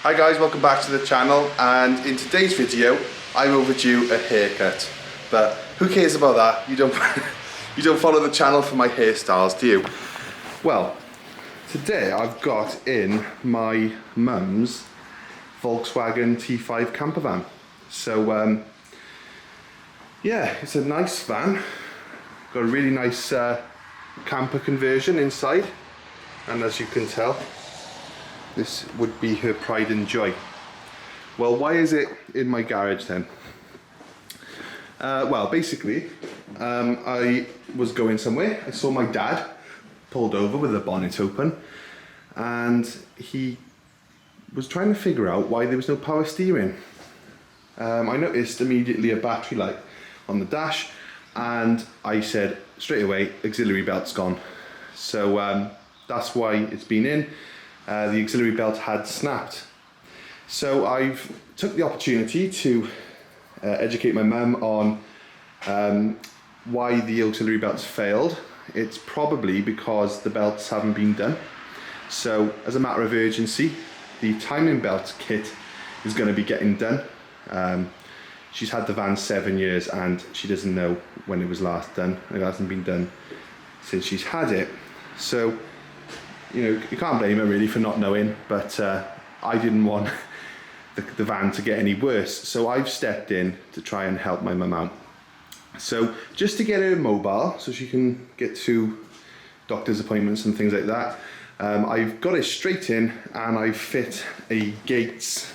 Hi guys, welcome back to the channel, and in today's video I'm overdue a haircut, but who cares about that? You don't you don't follow the channel for my hairstyles, do you? Well, today I've got in my mum's Volkswagen T5 campervan. So yeah, it's a nice van, got a really nice camper conversion inside, and as you can tell, this would be her pride and joy. Well, why is it in my garage then? Well, basically, I was going somewhere. I saw my dad pulled over with the bonnet open, and he was trying to figure out why there was no power steering. I noticed immediately a battery light on the dash, and I said straight away, auxiliary belt's gone. So that's why it's been in. The auxiliary belt had snapped. So I've took the opportunity to educate my mum on why the auxiliary belts failed. It's probably because the belts haven't been done. So as a matter of urgency, the timing belt kit is going to be getting done. She's had the van 7 years and she doesn't know when it was last done. It hasn't been done since she's had it. So you know, you can't blame her really for not knowing, but I didn't want the van to get any worse, so I've stepped in to try and help my mum out. So just to get her mobile so she can get to doctor's appointments and things like that, I've got it straight in and I've fit a Gates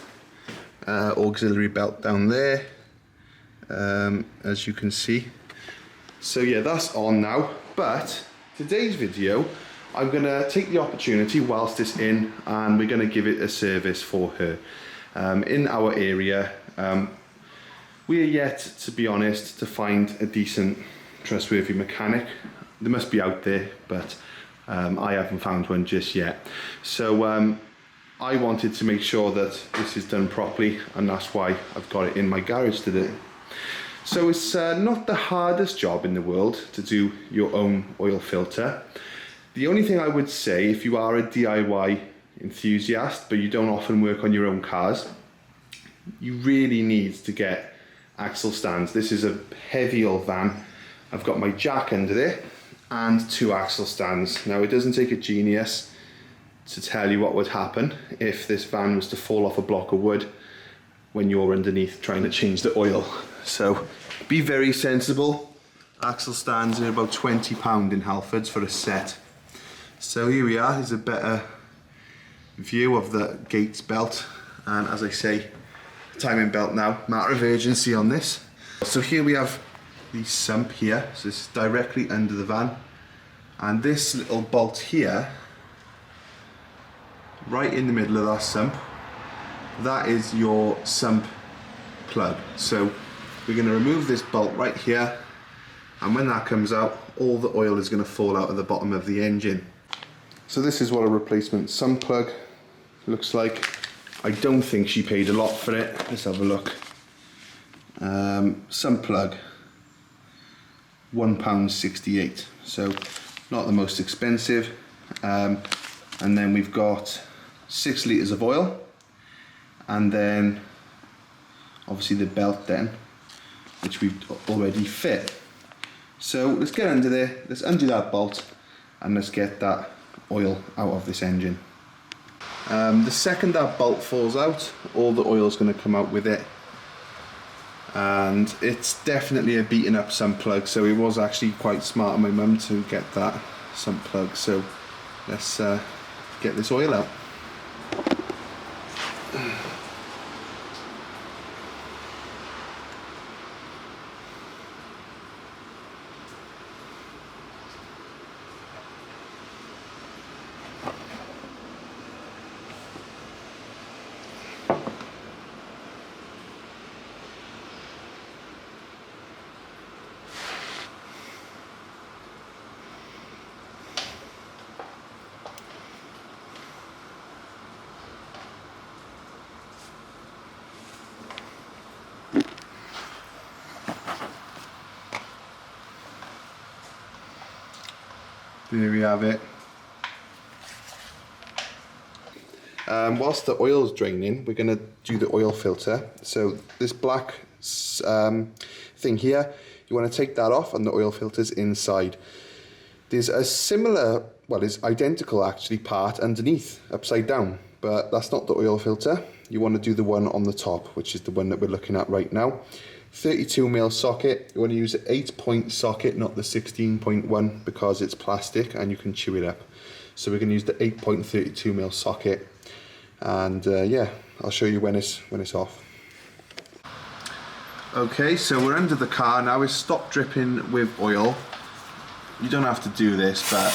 auxiliary belt down there, as you can see. So yeah, that's on now, but today's video I'm going to take the opportunity whilst it's in, and we're going to give it a service for her. In our area, we are yet, to be honest, to find a decent, trustworthy mechanic. They must be out there, but I haven't found one just yet. So I wanted to make sure that this is done properly, and that's why I've got it in my garage today. So it's not the hardest job in the world to do your own oil filter. The only thing I would say, if you are a DIY enthusiast but you don't often work on your own cars, you really need to get axle stands. This is a heavy old van. I've got my jack under there and 2 axle stands. Now, it doesn't take a genius to tell you what would happen if this van was to fall off a block of wood when you're underneath trying to change the oil. So be very sensible. Axle stands are about £20 in Halfords for a set. So here we are, is a better view of the Gates belt, and as I say, timing belt now, matter of urgency on this. So here we have the sump here, so this is directly under the van, and this little bolt here, right in the middle of that sump, that is your sump plug. So we're going to remove this bolt right here, and when that comes out, all the oil is going to fall out of the bottom of the engine. So this is what a replacement sump plug looks like. I don't think she paid a lot for it. Let's have a look. Sump plug, £1.68. So not the most expensive. And then we've got 6 litres of oil. And then obviously the belt then, which we've already fit. So let's get under there, let's undo that bolt, and let's get that oil out of this engine. The second that bolt falls out, all the oil is going to come out with it, and it's definitely a beaten up sump plug, so it was actually quite smart of my mum to get that sump plug. So let's get this oil out. There we have it. Whilst the oil's draining, we're going to do the oil filter. So this black thing here, you want to take that off and the oil filter's inside. There's a similar, well, it's identical actually, part underneath, upside down, but that's not the oil filter. You want to do the one on the top, which is the one that we're looking at right now. 32mm socket. You want to use an 8-point socket, not the 16.1, because it's plastic and you can chew it up. So we're going to use the 8-point 32mm socket, and yeah, I'll show you when it's off. Okay, so we're under the car now. It's stopped dripping with oil. You don't have to do this, but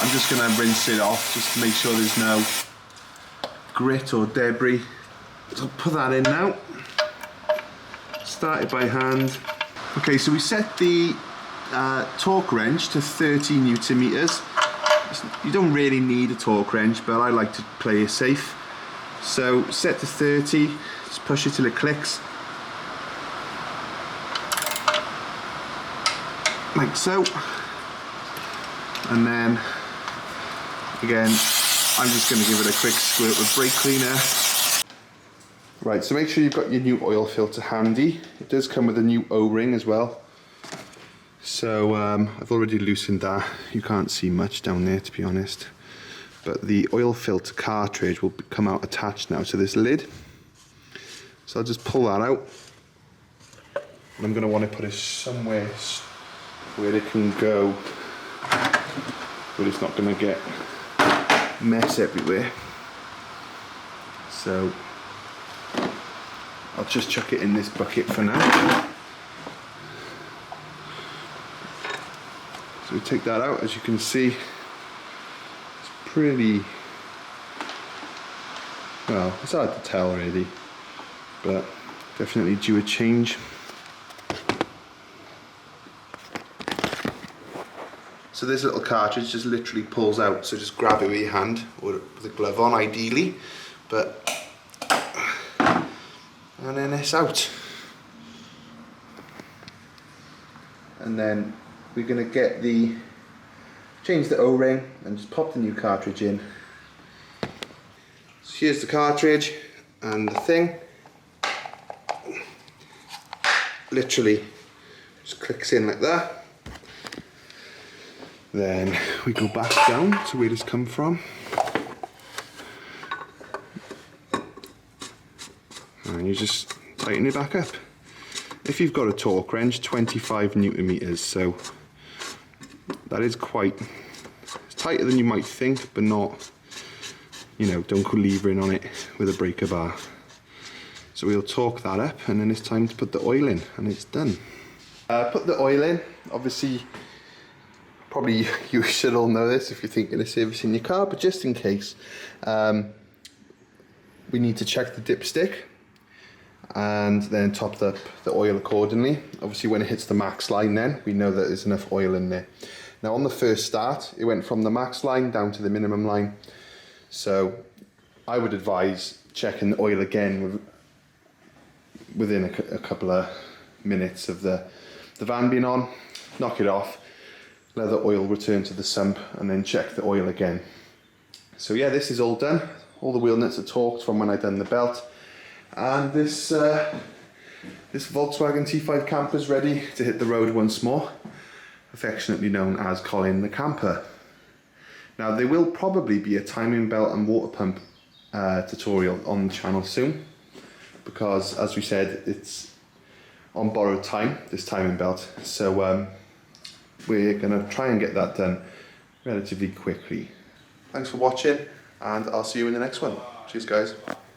I'm just going to rinse it off just to make sure there's no grit or debris. So put that in now. Start it by hand. Okay, so we set the torque wrench to 30 Newton meters. You don't really need a torque wrench, but I like to play it safe. So set to 30, just push it till it clicks. Like so. And then, again, I'm just going to give it a quick squirt with brake cleaner. Right, so make sure you've got your new oil filter handy. It does come with a new O-ring as well. So I've already loosened that. You can't see much down there, to be honest. But the oil filter cartridge will come out attached now to this lid. So I'll just pull that out. And I'm going to want to put it somewhere where it can go, but it's not going to get mess everywhere. So I'll just chuck it in this bucket for now. So we take that out. As you can see, it's pretty, well, it's hard to tell really, but definitely due a change. So this little cartridge just literally pulls out, so just grab it with your hand, or with a glove on ideally, but, and then it's out. And then we're going to change the O-ring and just pop the new cartridge in. So here's the cartridge, and the thing literally just clicks in like that. Then we go back down to where it's come from. And you just tighten it back up. If you've got a torque wrench, 25 Newton meters, so that is quite, it's tighter than you might think, but not, you know, don't go levering on it with a breaker bar. So we'll torque that up, and then it's time to put the oil in, and it's done. Put the oil in, obviously. Probably you should all know this if you're thinking of servicing your car, but just in case, we need to check the dipstick and then top up the oil accordingly. Obviously when it hits the max line, then we know that there's enough oil in there. Now on the first start, it went from the max line down to the minimum line. So I would advise checking the oil again within a couple of minutes of the van being on. Knock it off. Let the oil return to the sump, and then check the oil again. So yeah, this is all done. All the wheel nuts are torqued from when I done the belt, and this Volkswagen T5 camper is ready to hit the road once more, affectionately known as Colin the Camper. Now there will probably be a timing belt and water pump tutorial on the channel soon, because as we said, it's on borrowed time, this timing belt. So we're going to try and get that done relatively quickly. Thanks for watching, and I'll see you in the next one. Cheers guys.